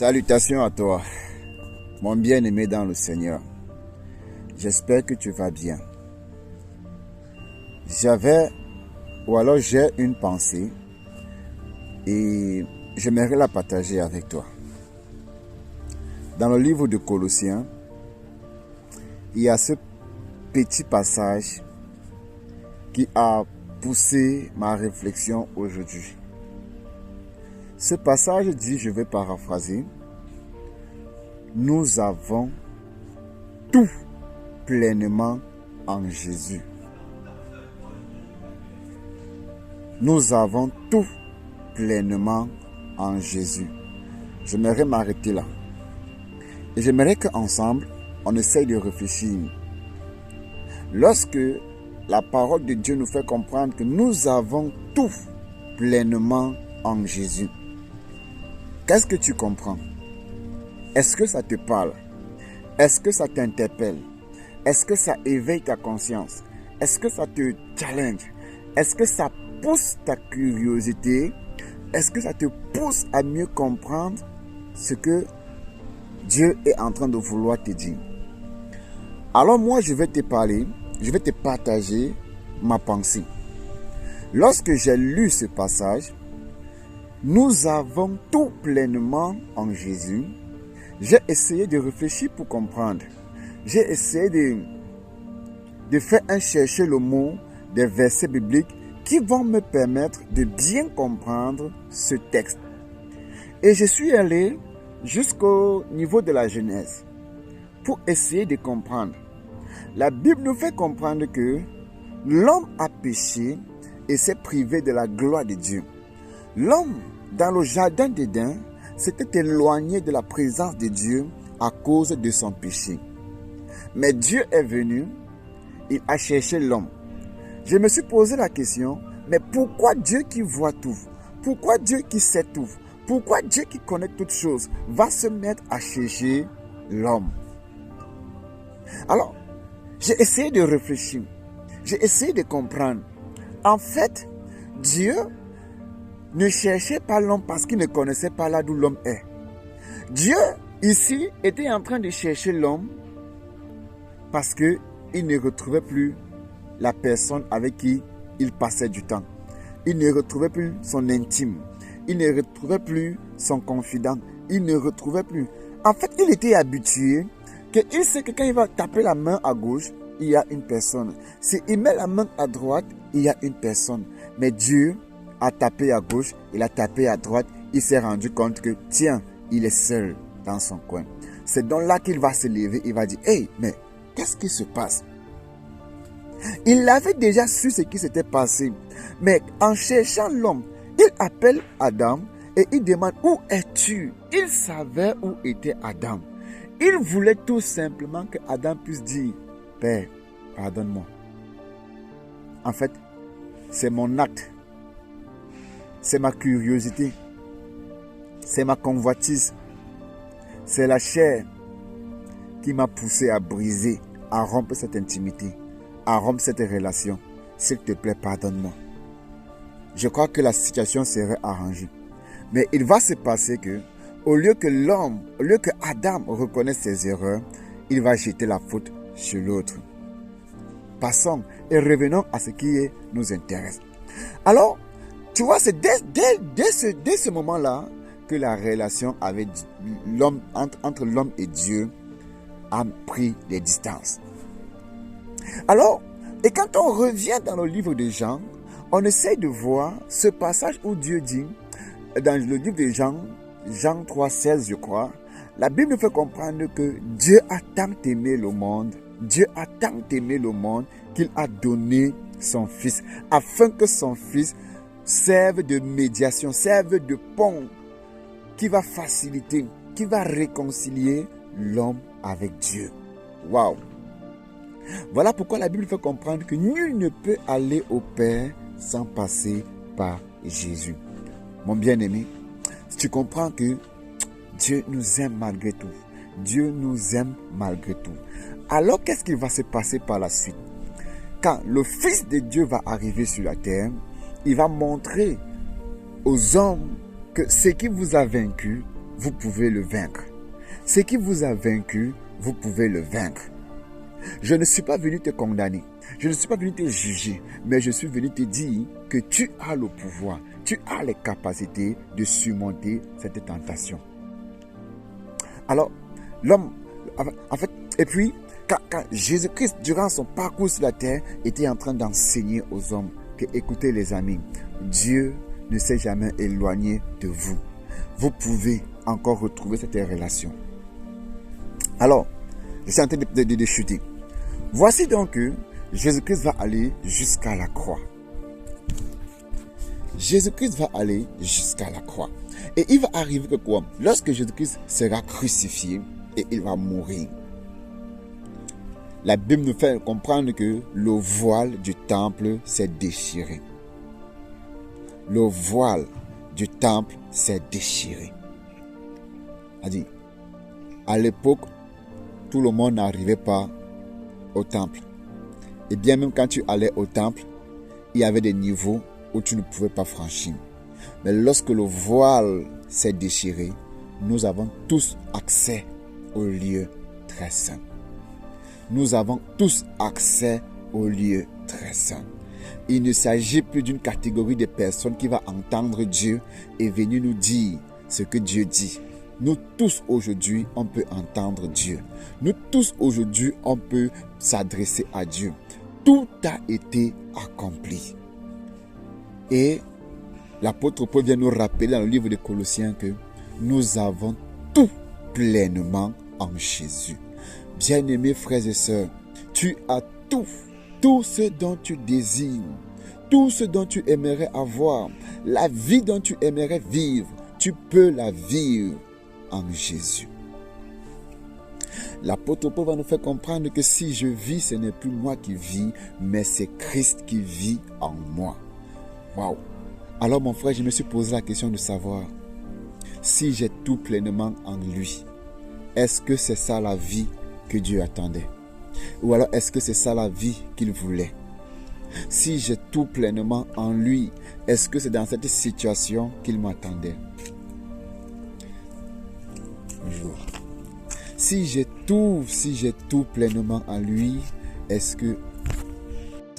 Salutations à toi, mon bien-aimé dans le Seigneur. J'espère que tu vas bien. J'ai une pensée et j'aimerais la partager avec toi. Dans le livre de Colossiens, il y a ce petit passage qui a poussé ma réflexion aujourd'hui. Ce passage dit, je vais paraphraser, nous avons tout pleinement en Jésus. Nous avons tout pleinement en Jésus. J'aimerais m'arrêter là. Et j'aimerais qu'ensemble, on essaye de réfléchir. Lorsque la parole de Dieu nous fait comprendre que nous avons tout pleinement en Jésus, qu'est-ce que tu comprends? Est-ce que ça te parle? Est-ce que ça t'interpelle? Est-ce que ça éveille ta conscience? Est-ce que ça te challenge? Est-ce que ça pousse ta curiosité? Est-ce que ça te pousse à mieux comprendre ce que Dieu est en train de vouloir te dire? Alors moi, je vais te parler, je vais te partager ma pensée. Lorsque j'ai lu ce passage, nous avons tout pleinement en Jésus. J'ai essayé de réfléchir pour comprendre. J'ai essayé de faire chercher le mot des versets bibliques qui vont me permettre de bien comprendre ce texte. Et je suis allé jusqu'au niveau de la Genèse pour essayer de comprendre. La Bible nous fait comprendre que l'homme a péché et s'est privé de la gloire de Dieu. L'homme, dans le jardin d'Éden, s'était éloigné de la présence de Dieu à cause de son péché. Mais Dieu est venu, il a cherché l'homme. Je me suis posé la question, mais pourquoi Dieu qui voit tout? Pourquoi Dieu qui sait tout? Pourquoi Dieu qui connaît toutes choses va se mettre à chercher l'homme? Alors, j'ai essayé de réfléchir. J'ai essayé de comprendre. En fait, Dieu ne cherchait pas l'homme parce qu'il ne connaissait pas là d'où l'homme est. Dieu, ici, était en train de chercher l'homme parce qu'il ne retrouvait plus la personne avec qui il passait du temps. Il ne retrouvait plus son intime. Il ne retrouvait plus son confident. Il ne retrouvait plus. En fait, il était habitué qu'il sait que quand il va taper la main à gauche, il y a une personne. S'il met la main à droite, il y a une personne. Mais Dieu a tapé à gauche, il a tapé à droite, il s'est rendu compte que, tiens, il est seul dans son coin. C'est donc là qu'il va se lever, il va dire, hey, mais qu'est-ce qui se passe? Il avait déjà su ce qui s'était passé, mais en cherchant l'homme, il appelle Adam et il demande, où es-tu? Il savait où était Adam. Il voulait tout simplement que Adam puisse dire, Père, pardonne-moi. En fait, c'est mon acte. C'est ma curiosité, c'est ma convoitise, c'est la chair qui m'a poussé à briser, à rompre cette intimité, à rompre cette relation. S'il te plaît, pardonne-moi. Je crois que la situation serait arrangée. Mais il va se passer que, au lieu que Adam reconnaisse ses erreurs, il va jeter la faute sur l'autre. Passons et revenons à ce qui nous intéresse. Alors, tu vois, c'est dès ce moment-là que la relation avec l'homme, entre l'homme et Dieu a pris des distances. Alors, et quand on revient dans le livre de Jean, on essaie de voir ce passage où Dieu dit, dans le livre de Jean 3,16 je crois, la Bible nous fait comprendre que Dieu a tant aimé le monde, Dieu a tant aimé le monde qu'il a donné son Fils, afin que son Fils serve de médiation, serve de pont qui va faciliter, qui va réconcilier l'homme avec Dieu. Waouh! Voilà pourquoi la Bible fait comprendre que nul ne peut aller au Père sans passer par Jésus. Mon bien-aimé, si tu comprends que Dieu nous aime malgré tout, Dieu nous aime malgré tout, alors qu'est-ce qui va se passer par la suite? Quand le Fils de Dieu va arriver sur la terre, il va montrer aux hommes que ce qui vous a vaincu, vous pouvez le vaincre. Ce qui vous a vaincu, vous pouvez le vaincre. Je ne suis pas venu te condamner. Je ne suis pas venu te juger, mais je suis venu te dire que tu as le pouvoir, tu as les capacités de surmonter cette tentation. Alors, l'homme, en fait, et puis, quand Jésus-Christ, durant son parcours sur la terre, était en train d'enseigner aux hommes que, écoutez les amis, Dieu ne s'est jamais éloigné de vous. Vous pouvez encore retrouver cette relation. Alors, je suis en train de chuter. Voici donc que Jésus-Christ va aller jusqu'à la croix. Jésus-Christ va aller jusqu'à la croix. Et il va arriver que quoi? Lorsque Jésus-Christ sera crucifié et il va mourir, la Bible nous fait comprendre que le voile du temple s'est déchiré. Le voile du temple s'est déchiré. C'est-à-dire, à l'époque, tout le monde n'arrivait pas au temple. Et bien même quand tu allais au temple, il y avait des niveaux où tu ne pouvais pas franchir. Mais lorsque le voile s'est déchiré, nous avons tous accès au lieu très saint. Nous avons tous accès au lieu très saint. Il ne s'agit plus d'une catégorie de personnes qui va entendre Dieu et venir nous dire ce que Dieu dit. Nous tous aujourd'hui, on peut entendre Dieu. Nous tous aujourd'hui, on peut s'adresser à Dieu. Tout a été accompli. Et l'apôtre Paul vient nous rappeler dans le livre de Colossiens que nous avons tout pleinement en Jésus. Bien-aimés frères et sœurs, tu as tout ce dont tu désires, tout ce dont tu aimerais avoir, la vie dont tu aimerais vivre, tu peux la vivre en Jésus. L'apôtre Paul va nous faire comprendre que si je vis, ce n'est plus moi qui vis, mais c'est Christ qui vit en moi. Waouh! Alors mon frère, je me suis posé la question de savoir si j'ai tout pleinement en lui. Est-ce que c'est ça la vie que Dieu attendait? Ou alors est-ce que c'est ça la vie qu'il voulait? Si j'ai tout pleinement en lui, est-ce que c'est dans cette situation qu'il m'attendait? Si j'ai tout pleinement en lui, est-ce que